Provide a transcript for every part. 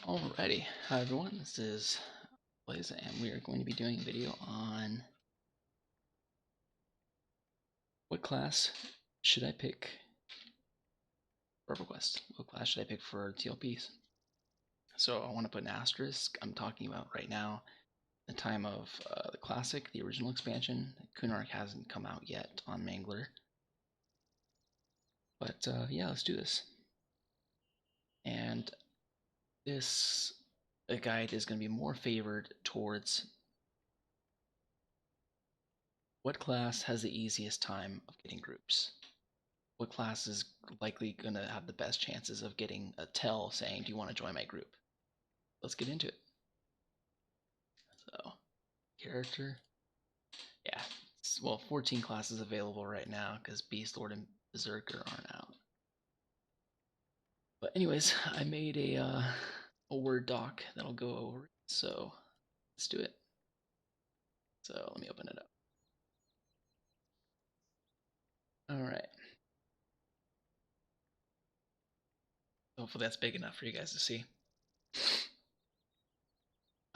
Alrighty, hi everyone, this is Blaze and we are going to be doing a video on what class should I pick for EverQuest? What class should I pick for TLPs? So I want to put an asterisk. I'm talking about right now the time of the classic, the original expansion. Kunark hasn't come out yet on Mangler. But yeah, let's do this. And this guide is going to be more favored towards what class has the easiest time of getting groups. What class is likely going to have the best chances of getting a tell saying, do you want to join my group? Let's get into it. So, character. Yeah, well, 14 classes available right now because Beast Lord and Berserker aren't out. But anyways, I made a Word doc that'll go over it, so let's do it. So let me open it up. Alright. Hopefully that's big enough for you guys to see.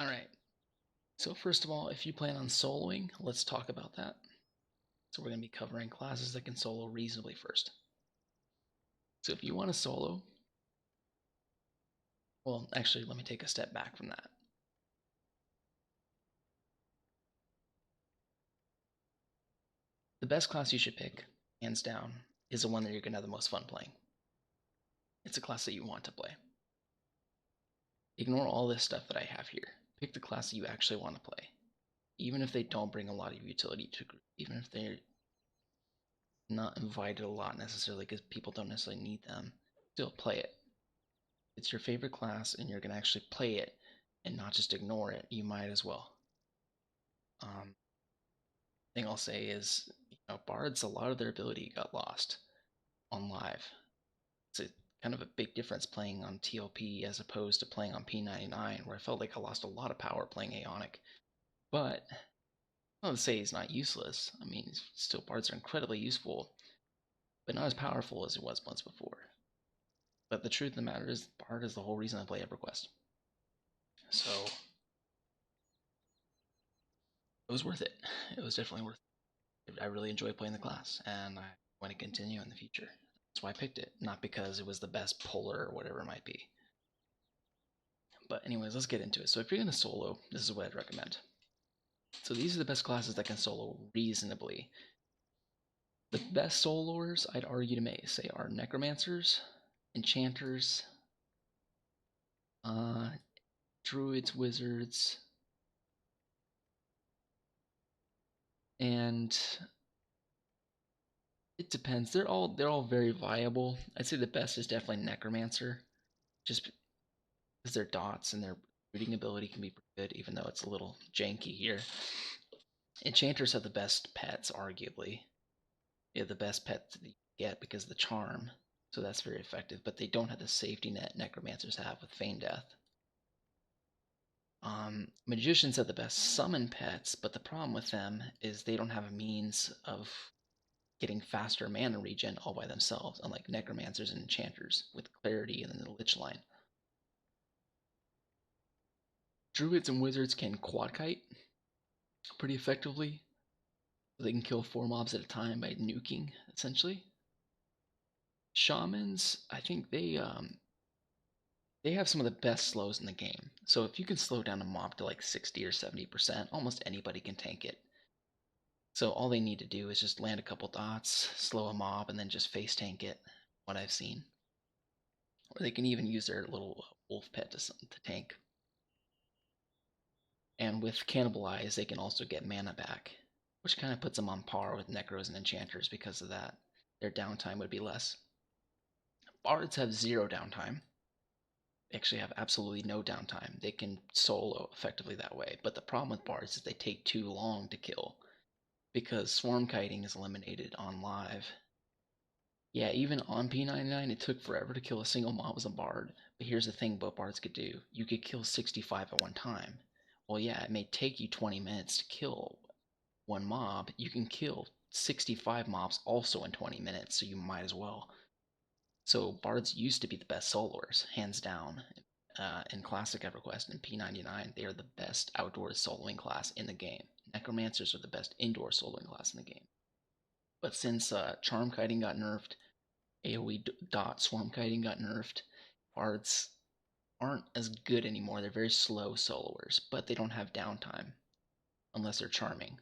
Alright. So first of all, if you plan on soloing, let's talk about that. So we're going to be covering classes that can solo reasonably first. So if you want to solo, well, actually, let me take a step back from that. The best class you should pick, hands down, is the one that you're going to have the most fun playing. It's a class that you want to play. Ignore all this stuff that I have here. Pick the class that you actually want to play. Even if they don't bring a lot of utility to group, even if they're not invited a lot necessarily because people don't necessarily need them, still play it. It's your favorite class and you're going to actually play it and not just ignore it. You might as well. Thing I'll say is, bards, a lot of their ability got lost on live. It's a kind of a big difference playing on TLP as opposed to playing on P99, where I felt like I lost a lot of power playing Aeonic. But I don't say he's not useless. I mean, still bards are incredibly useful, but not as powerful as it was once before. But the truth of the matter is, bard is the whole reason I play EverQuest. So it was worth it. It was definitely worth it. I really enjoy playing the class, and I want to continue in the future. That's why I picked it, not because it was the best puller or whatever it might be. But anyways, let's get into it. So if you're going to solo, this is what I'd recommend. So these are the best classes that can solo reasonably. The best soloers, I'd argue to say, are Necromancers, Enchanters, Druids, Wizards, and it depends. They're all very viable. I'd say the best is definitely Necromancer, just because their dots and their reading ability can be pretty good, even though it's a little janky here. Enchanters have the best pets, arguably. They have the best pets that you get because of the charm, so that's very effective, but they don't have the safety net Necromancers have with Feign Death. Magicians have the best summon pets, but the problem with them is they don't have a means of getting faster mana regen all by themselves, unlike Necromancers and Enchanters with Clarity and then the Lich line. Druids and Wizards can quad kite pretty effectively. They can kill 4 mobs at a time by nuking, essentially. Shamans, I think they have some of the best slows in the game. So if you can slow down a mob to like 60 or 70%, almost anybody can tank it. So all they need to do is just land a couple dots, slow a mob, and then just face tank it, what I've seen. Or they can even use their little wolf pet to tank. And with Cannibalize, they can also get mana back, which kind of puts them on par with Necros and Enchanters because of that. Their downtime would be less. Bards have 0 downtime. They actually have absolutely no downtime. They can solo effectively that way. But the problem with Bards is they take too long to kill, because swarm kiting is eliminated on live. Yeah, even on P99, it took forever to kill a single mob as a bard. But here's the thing what bards could do. You could kill 65 at one time. Well, yeah, it may take you 20 minutes to kill one mob. You can kill 65 mobs also in 20 minutes, so you might as well. So bards used to be the best soloers, hands down. in Classic EverQuest and P99, they are the best outdoors soloing class in the game. Necromancers are the best indoor soloing class in the game. But since Charm Kiting got nerfed, AoE dot Swarm Kiting got nerfed, Bards aren't as good anymore. They're very slow soloers, but they don't have downtime unless they're charming.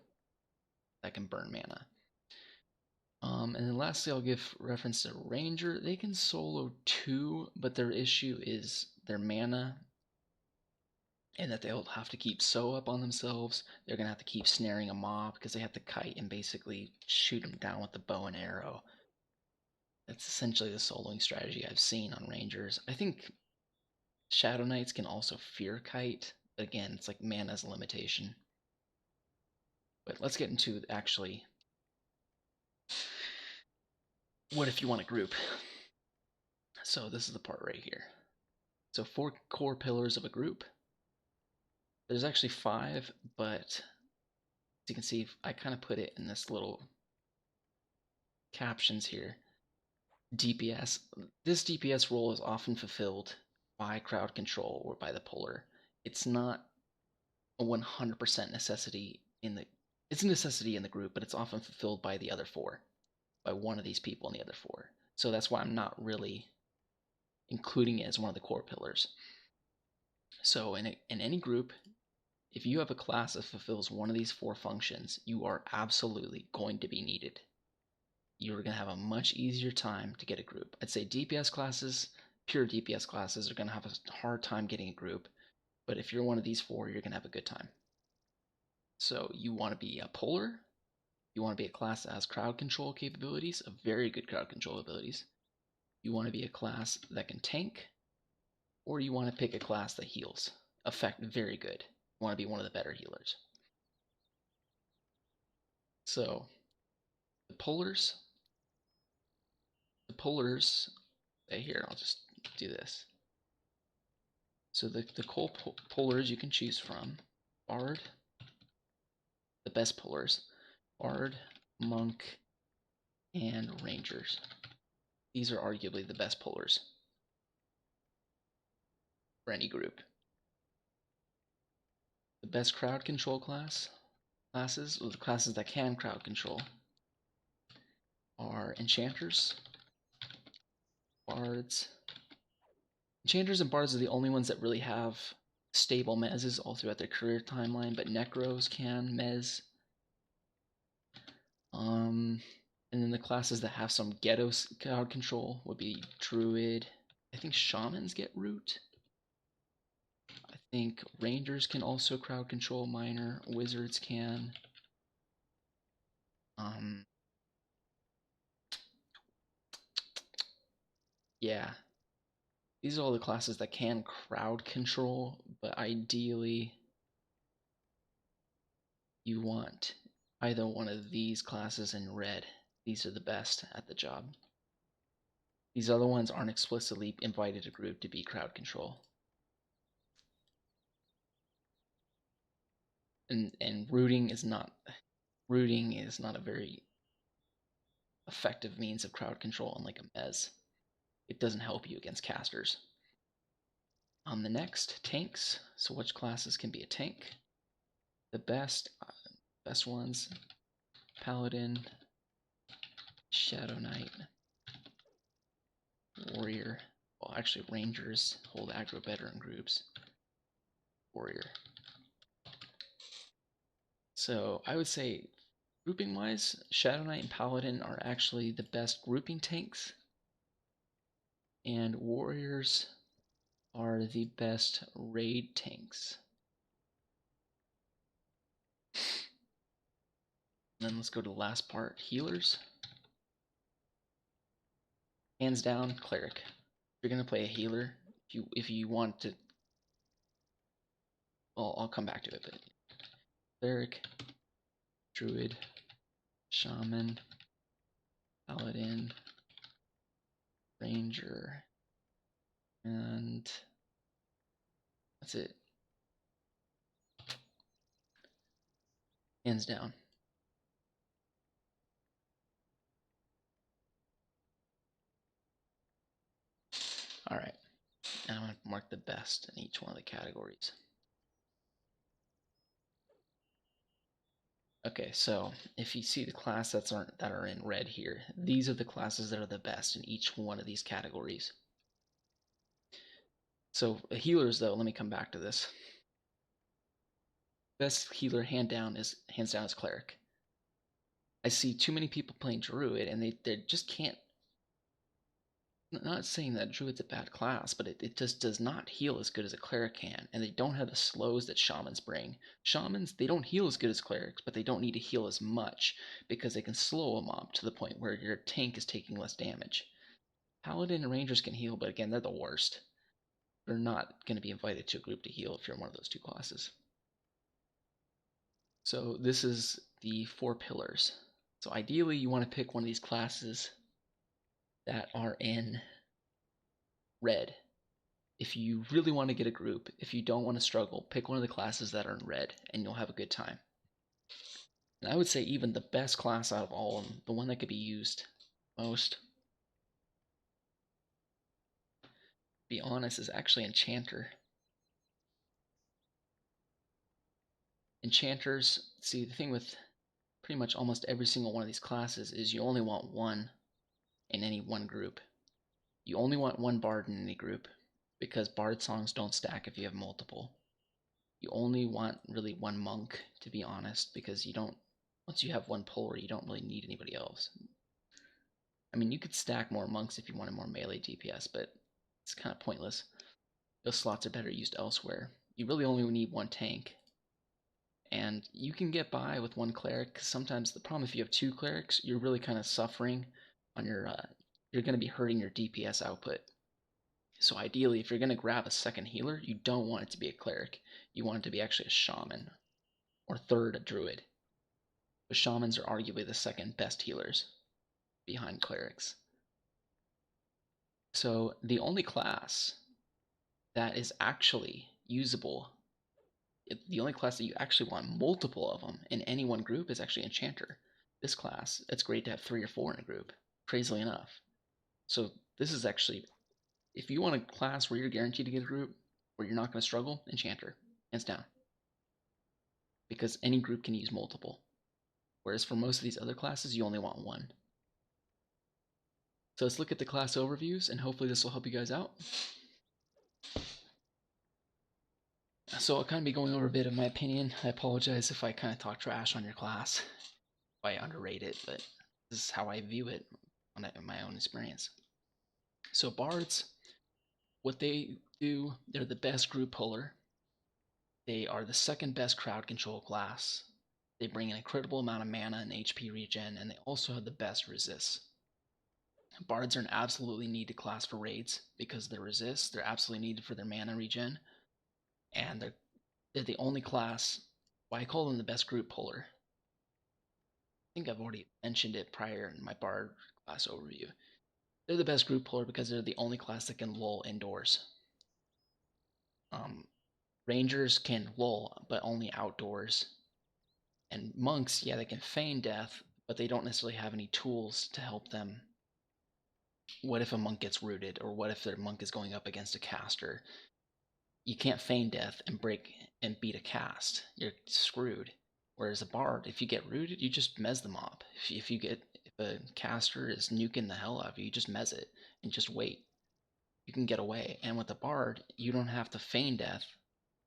That can burn mana. And then lastly, I'll give reference to Ranger. They can solo too, but their issue is their mana, and that they'll have to keep so up on themselves. They're going to have to keep snaring a mob because they have to kite and basically shoot them down with the bow and arrow. That's essentially the soloing strategy I've seen on Rangers. I think Shadow Knights can also fear kite, but again, it's like mana's a limitation. But let's get into actually what if you want to group. So this is the part right here. So 4 core pillars of a group. There's actually 5, but as you can see, I kind of put it in this little captions here. DPS. This DPS role is often fulfilled by crowd control or by the puller. It's not a 100% necessity in the. It's a necessity in the group, but it's often fulfilled by the other 4, by one of these people in the other 4. So that's why I'm not really including it as one of the core pillars. So in any group, if you have a class that fulfills one of these 4 functions, you are absolutely going to be needed. You're going to have a much easier time to get a group. I'd say DPS classes, pure DPS classes, are going to have a hard time getting a group, but if you're one of these 4, you're going to have a good time. So you want to be a puller, you want to be a class that has crowd control capabilities, a very good crowd control abilities. You want to be a class that can tank, or you want to pick a class that heals. Effect very good. You want to be one of the better healers. So the pullers, here, I'll just do this. So the pullers you can choose from: Bard, the best pullers, Bard, Monk, and Rangers. These are arguably the best pullers for any group. The best crowd control classes, or the classes that can crowd control, are Enchanters, Bards. Enchanters and Bards are the only ones that really have stable mezzes all throughout their career timeline, but Necros can mezz. And then the classes that have some ghetto crowd control would be Druid. I think Shamans get root. I think Rangers can also crowd control minor. Wizards can. Yeah. These are all the classes that can crowd control, but ideally you want either one of these classes in red. These are the best at the job. These other ones aren't explicitly invited to group to be crowd control. And rooting is not a very effective means of crowd control, unlike a mez. It doesn't help you against casters. On the next, tanks. So which classes can be a tank? The best ones: Paladin, Shadow Knight, Warrior. Well, actually, Rangers hold aggro better in groups. Warrior. So I would say, grouping wise, Shadow Knight and Paladin are actually the best grouping tanks, and Warriors are the best raid tanks. And then let's go to the last part, healers. Hands down, Cleric. If you're gonna play a healer, if you want to, well, I'll come back to it, but Cleric, Druid, Shaman, Paladin, Ranger, and that's it. Hands down. Alright. And I'm going to mark the best in each one of the categories. Okay, so if you see the class that are in red here, these are the classes that are the best in each one of these categories. So healers, though, let me come back to this. Best healer hands down is Cleric. I see too many people playing Druid, and they just can't. Not saying that Druid's a bad class, but it just does not heal as good as a Cleric can, and they don't have the slows that Shamans bring. Shamans, they don't heal as good as Clerics, but they don't need to heal as much, because they can slow a mob to the point where your tank is taking less damage. Paladin and Rangers can heal, but again, they're the worst. You're not going to be invited to a group to heal if you're one of those two classes. So this is the 4 pillars. So ideally, you want to pick one of these classes that are in red. If you really want to get a group, if you don't want to struggle, pick one of the classes that are in red, and you'll have a good time. And I would say even the best class out of all of them, the one that could be used most, to be honest, is actually Enchanter. Enchanters, see, the thing with pretty much almost every single one of these classes is you only want one in any one group. You only want one bard in any group, because bard songs don't stack if you have multiple. You only want really one monk, to be honest, because you don't, once you have one puller, you don't really need anybody else. I mean, you could stack more monks if you wanted more melee DPS, but it's kind of pointless. Those slots are better used elsewhere. You really only need one tank, and you can get by with one cleric, because sometimes the problem if you have 2 clerics, you're really kind of suffering on your, you're going to be hurting your DPS output. So ideally, if you're going to grab a second healer, you don't want it to be a cleric. You want it to be actually a shaman, or third, a druid. But shamans are arguably the second best healers behind clerics. So the only class that is actually usable, the only class that you actually want multiple of them in any one group is actually Enchanter. This class, it's great to have 3 or 4 in a group, crazily enough. So this is actually, if you want a class where you're guaranteed to get a group, where you're not going to struggle, Enchanter, hands down. Because any group can use multiple. Whereas for most of these other classes, you only want one. So let's look at the class overviews, and hopefully this will help you guys out. So I'll kind of be going over a bit of my opinion. I apologize if I kind of talk trash on your class, if I underrate it, but this is how I view it on my own experience. So bards, what they do, they're the best group puller. They are the second best crowd control class. They bring an incredible amount of mana and HP regen, and they also have the best resists. Bards are an absolutely needed class for raids because they're resist. They're absolutely needed for their mana regen, and they're the only class. Why I call them the best group puller. I think I've already mentioned it prior in my bard class overview. They're the best group puller because they're the only class that can lull indoors. Rangers can lull, but only outdoors. And monks, yeah, they can feign death, but they don't necessarily have any tools to help them. What if a monk gets rooted, or what if their monk is going up against a caster? You can't feign death and beat a cast. You're screwed. Whereas a bard, if you get rooted, you just mez the mob. If a caster is nuking the hell out of you, you just mez it and just wait. You can get away. And with a bard, you don't have to feign death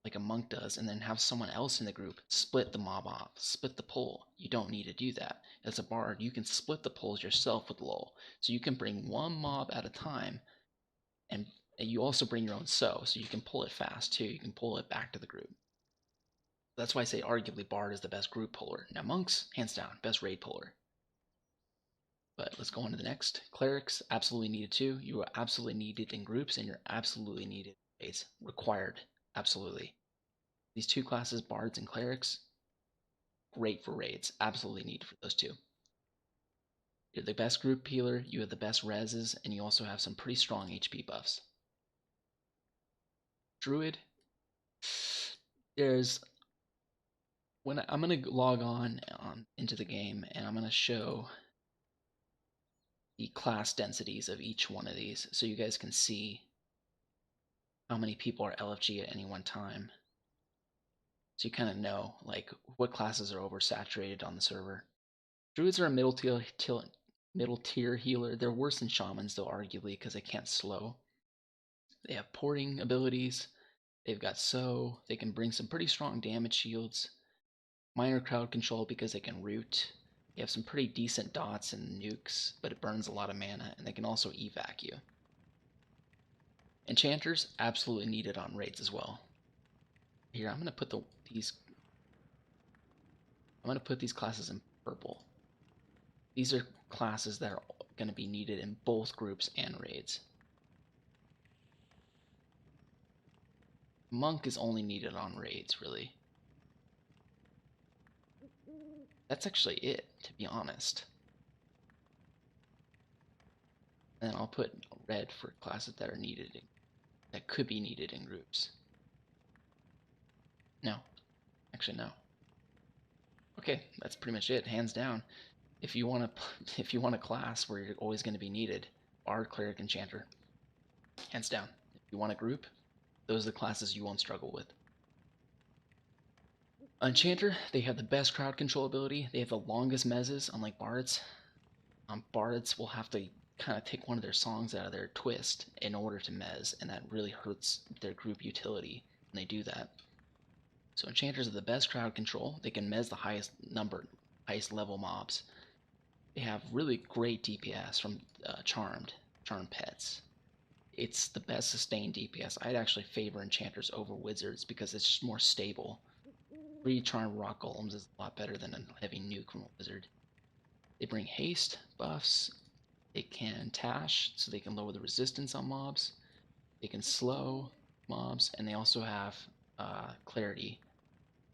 like a monk does, and then have someone else in the group split the mob off, split the pull. You don't need to do that. As a bard, you can split the pulls yourself with lull. So you can bring one mob at a time, and you also bring your own so you can pull it fast too. You can pull it back to the group. That's why I say arguably bard is the best group puller. Now monks, hands down, best raid puller. But let's go on to the next. Clerics, absolutely needed too. You are absolutely needed in groups, and you're absolutely needed in raids. Required, absolutely. These 2 classes, bards and clerics, great for raids. Absolutely needed for those 2. You're the best group healer, you have the best reses, and you also have some pretty strong HP buffs. Druid, I'm going to log on into the game, and I'm going to show the class densities of each one of these so you guys can see how many people are LFG at any one time. So you kind of know like what classes are oversaturated on the server. Druids are a middle tier healer. They're worse than Shamans though, arguably, because they can't slow. They have porting abilities. They've got sow. They can bring some pretty strong damage shields. Minor crowd control because they can root. They have some pretty decent dots and nukes, but it burns a lot of mana, and they can also evac you. Enchanters absolutely needed on raids as well. Here, I'm gonna put these classes in purple. These are classes that are going to be needed in both groups and raids. Monk is only needed on raids, really. That's actually it, to be honest. And then I'll put red for classes that are needed, that could be needed in groups. No, actually no. Okay, that's pretty much it, hands down. If you want a class where you're always going to be needed, Bard, Cleric, Enchanter, hands down. If you want a group, those are the classes you won't struggle with. Enchanter, they have the best crowd control ability. They have the longest mezzes, unlike Bards. Bards will have to kind of take one of their songs out of their twist in order to mez, and that really hurts their group utility when they do that. So Enchanters are the best crowd control. They can mez the highest level mobs. They have really great DPS from Charmed Pets. It's the best sustained DPS. I'd actually favor Enchanters over Wizards because it's just more stable. 3 Charmed Rock Golems is a lot better than a heavy nuke from a Wizard. They bring haste buffs. They can tash, so they can lower the resistance on mobs. They can slow mobs, and they also have clarity.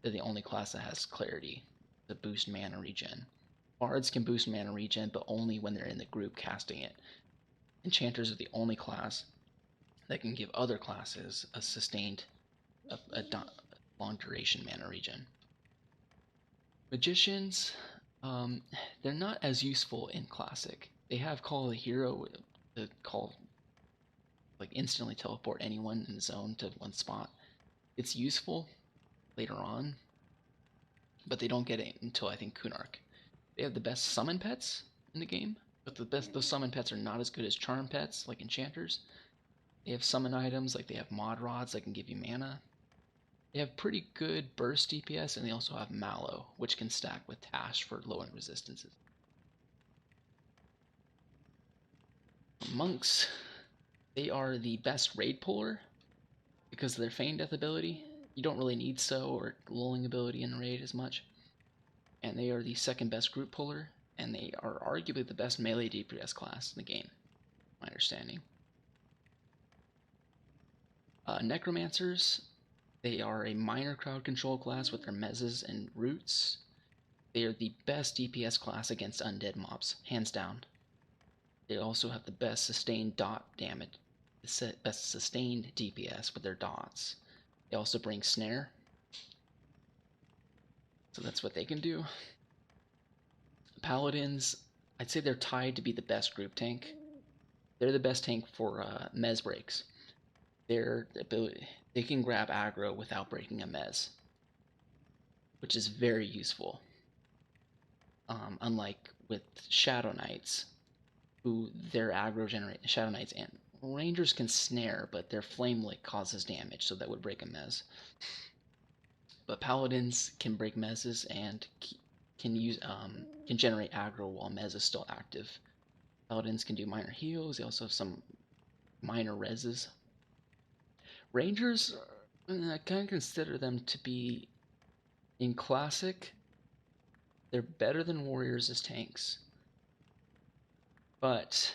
They're the only class that has clarity to boost mana regen. Bards can boost mana regen, but only when they're in the group casting it. Enchanters are the only class that can give other classes a sustained, long duration mana regen. Magicians, they're not as useful in Classic. They have Call of the Hero to instantly teleport anyone in the zone to one spot. It's useful later on, but they don't get it until I think Kunark. They have the best summon pets in the game, but those summon pets are not as good as charm pets like enchanters. They have summon items like they have mod rods that can give you mana. They have pretty good burst DPS, and they also have Mallow, which can stack with Tash for lowering resistances. Monks, they are the best raid puller because of their Feign Death ability. You don't really need Sow or lulling ability in raid as much. And they are the second best group puller, and they are arguably the best melee DPS class in the game, my understanding. Necromancers, they are a minor crowd control class with their mezzes and roots. They are the best DPS class against undead mobs, hands down. They also have the best sustained dot damage, the best sustained DPS with their dots. They also bring snare, so that's what they can do. Paladins, I'd say they're tied to be the best group tank. They're the best tank for mez breaks. They can grab aggro without breaking a mez, which is very useful. Unlike with Shadow Knights, who their aggro generate Shadow Knights and Rangers can snare, but their Flame Lick causes damage, so that would break a mez. But Paladins can break mezes and can generate aggro while mez is still active. Paladins can do minor heals. They also have some minor reses. Rangers, I kind of consider them to be, in Classic, they're better than Warriors as tanks. But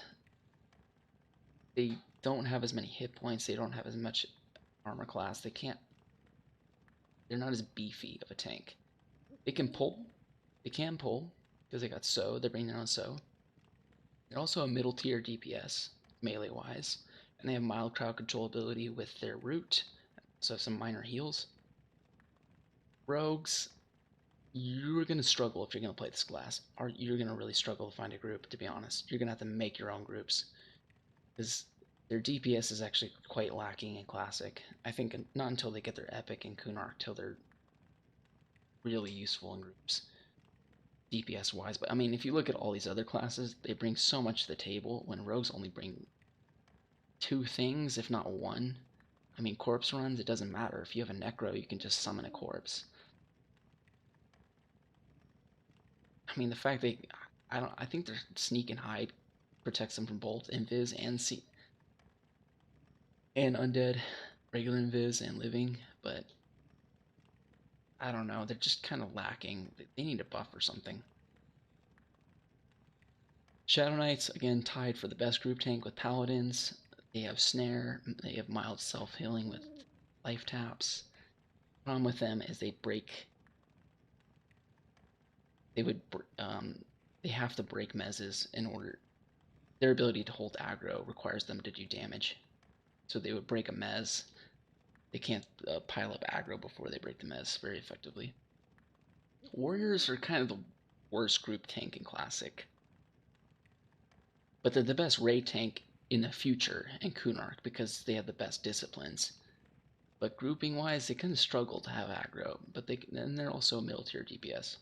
they don't have as many hit points. They don't have as much armor class. They're not as beefy of a tank. They can pull. They can pull because they got Sow. They're bringing their own Sow. They're also a middle tier DPS, melee wise. And they have mild crowd control ability with their root. So some minor heals. Rogues, you're going to struggle if you're going to play this class. You're going to really struggle to find a group, to be honest. You're going to have to make your own groups. Because Their DPS is actually quite lacking in Classic. I think not until they get their Epic and Kunark till they're really useful in groups, DPS wise. But I mean, if you look at all these other classes, they bring so much to the table when rogues only bring 2 things, if not 1. I mean, corpse runs, it doesn't matter. If you have a Necro, you can just summon a corpse. I mean, the fact I think their sneak and hide protects them from both invis and undead, regular invis and living, but I don't know, they're just kind of lacking. They need a buff or something. Shadow Knights, again, tied for the best group tank with Paladins. They have Snare, they have mild self-healing with life taps. The problem with them is they have to break mezzes in order. Their ability to hold aggro requires them to do damage. So they would break a mez. They can't pile up aggro before they break the mez very effectively. Warriors are kind of the worst group tank in Classic. But they're the best raid tank in the future in Kunark because they have the best disciplines. But grouping wise, they kind of struggle to have aggro, but they're also middle tier DPS.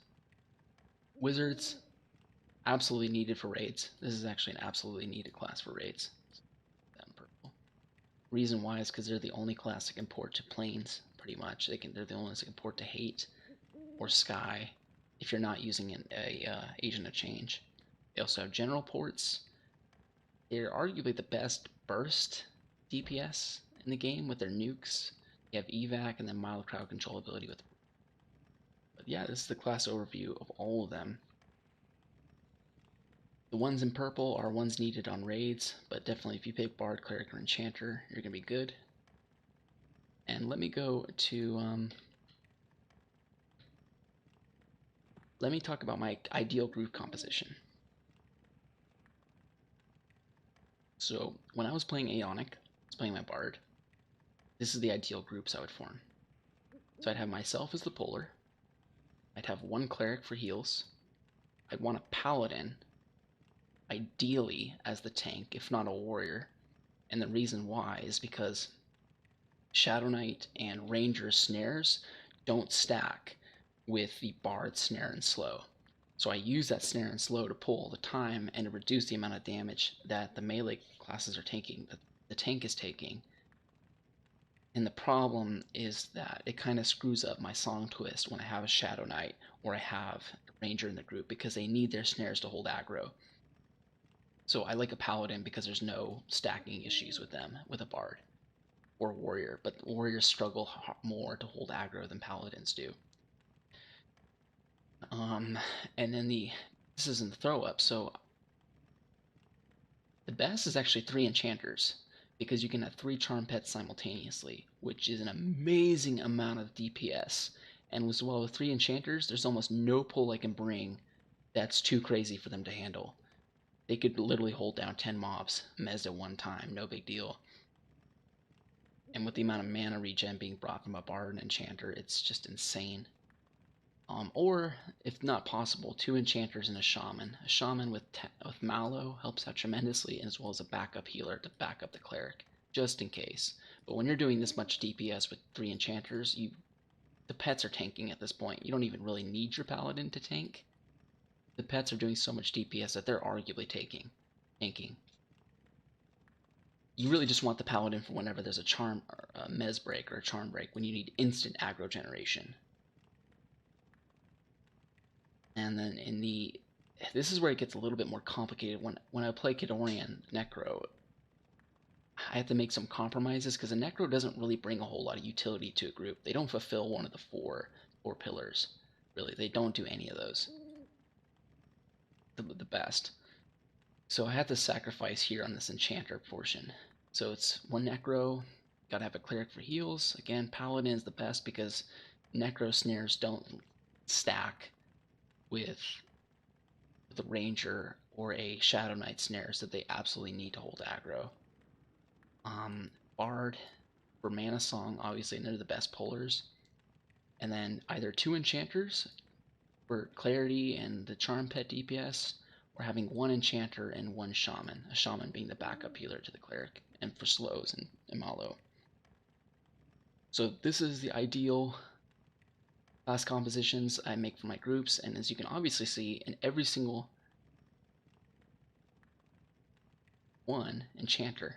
Wizards, absolutely needed for raids. This is actually an absolutely needed class for raids. That in purple. Reason why is because they're the only class that can port to planes, pretty much. They're the only ones that can port to hate or sky if you're not using a agent of change. They also have general ports. They're arguably the best burst DPS in the game with their nukes. You have evac and then mild crowd control ability with. But yeah, this is the class overview of all of them. The ones in purple are ones needed on raids, but definitely if you pick Bard, Cleric, or Enchanter, you're gonna be good. And let me go to let me talk about my ideal group composition. So when I was playing Aeonic, I was playing my Bard. This is the ideal groups I would form. So I'd have myself as the puller. I'd have 1 Cleric for heals. I'd want a Paladin, ideally as the tank, if not a warrior. And the reason why is because Shadow Knight and Ranger snares don't stack with the Bard snare and slow. So I use that snare and slow to pull the time and to reduce the amount of damage that the melee classes are taking, that the tank is taking. And the problem is that it kind of screws up my song twist when I have a Shadow Knight or I have a Ranger in the group because they need their snares to hold aggro. So I like a Paladin because there's no stacking issues with them with a Bard or Warrior, but Warriors struggle more to hold aggro than Paladins do. And then this isn't the throw up, so the best is actually 3 Enchanters because you can have 3 Charm Pets simultaneously, which is an amazing amount of DPS. And as well with 3 Enchanters, there's almost no pull I can bring that's too crazy for them to handle. They could literally hold down 10 mobs, mez at one time, no big deal. And with the amount of mana regen being brought from a Bard and Enchanter, it's just insane. Or, if not possible, 2 Enchanters and a Shaman. A Shaman with Mallow helps out tremendously, as well as a backup healer to back up the Cleric, just in case. But when you're doing this much DPS with 3 Enchanters, the pets are tanking at this point. You don't even really need your Paladin to tank. The pets are doing so much DPS that they're arguably tanking. You really just want the Paladin for whenever there's a charm, or a mez break or a charm break, when you need instant aggro generation. And then this is where it gets a little bit more complicated. When I play Kidorian Necro, I have to make some compromises because a Necro doesn't really bring a whole lot of utility to a group. They don't fulfill one of the four pillars. Really, they don't do any of those the best. So I have to sacrifice here on this Enchanter portion. So it's 1 Necro, gotta have a Cleric for heals. Again, Paladin is the best because Necro snares don't stack with the Ranger or a Shadow Knight snares that they absolutely need to hold aggro. Bard for Mana Song, obviously, and they're the best pullers. And then either 2 Enchanters for clarity and the Charm Pet DPS, or having one Enchanter and one Shaman, a Shaman being the backup healer to the Cleric, and for slows and Malo. So this is the ideal class compositions I make for my groups, and as you can obviously see, in every single one Enchanter,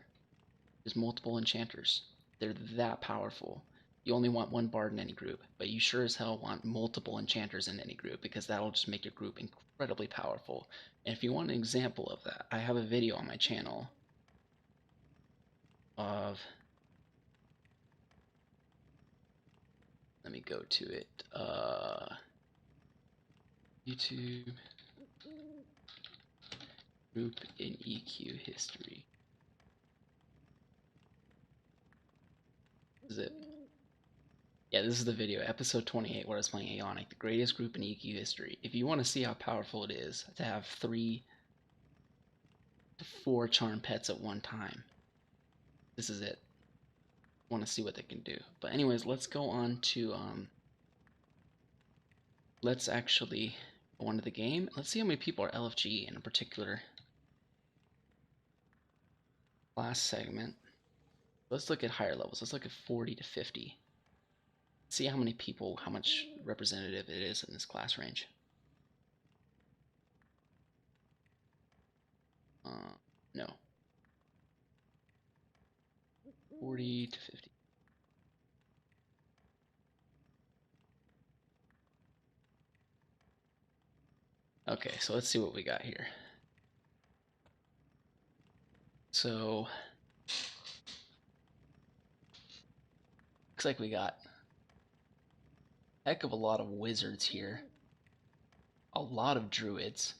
there's multiple Enchanters. They're that powerful. You only want one Bard in any group, but you sure as hell want multiple Enchanters in any group, because that'll just make your group incredibly powerful. And if you want an example of that, I have a video on my channel of, let me go to it, YouTube group in EQ history. This is it. Yeah, this is the video, episode 28, where I was playing Aeonic, the greatest group in EQ history. If you want to see how powerful it is to have 3 to 4 charm pets at one time, this is it. I want to see what they can do. But anyways, let's go on to, let's actually go on to the game. Let's see how many people are LFG in a particular class segment. Let's look at higher levels. Let's look at 40 to 50. See how many people, how much representative it is in this class range. No. 40 to 50. Okay, so let's see what we got here. So, looks like we got a heck of a lot of wizards here. A lot of druids.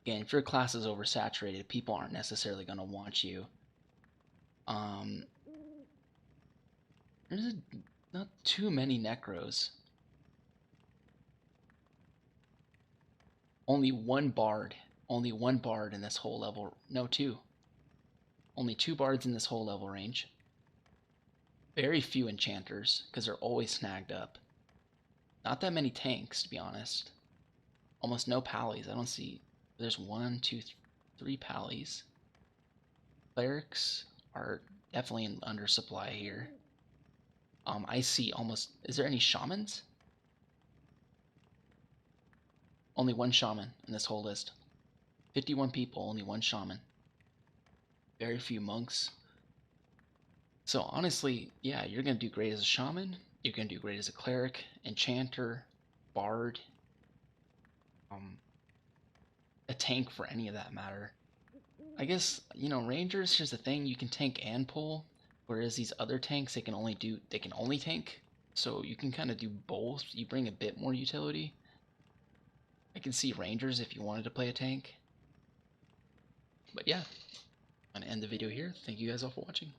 Again, if your class is oversaturated, people aren't necessarily going to want you. There's not too many necros. Only one bard. Only one bard in this whole level. No, 2. Only 2 bards in this whole level range. Very few enchanters, because they're always snagged up. Not that many tanks, to be honest. Almost no pallies. I don't see... There's 1, 2, 3 pallies. Clerics are definitely in undersupply here. I see almost... Is there any shamans? Only 1 shaman in this whole list. 51 people, only 1 shaman. Very few monks. So honestly, yeah, you're going to do great as a shaman. You're going to do great as a cleric, enchanter, bard, a tank for any of that matter. I guess, you know, rangers, here's the thing, you can tank and pull, whereas these other tanks, they can only tank. So you can kind of do both. You bring a bit more utility. I can see rangers if you wanted to play a tank. But yeah, I'm going to end the video here. Thank you guys all for watching.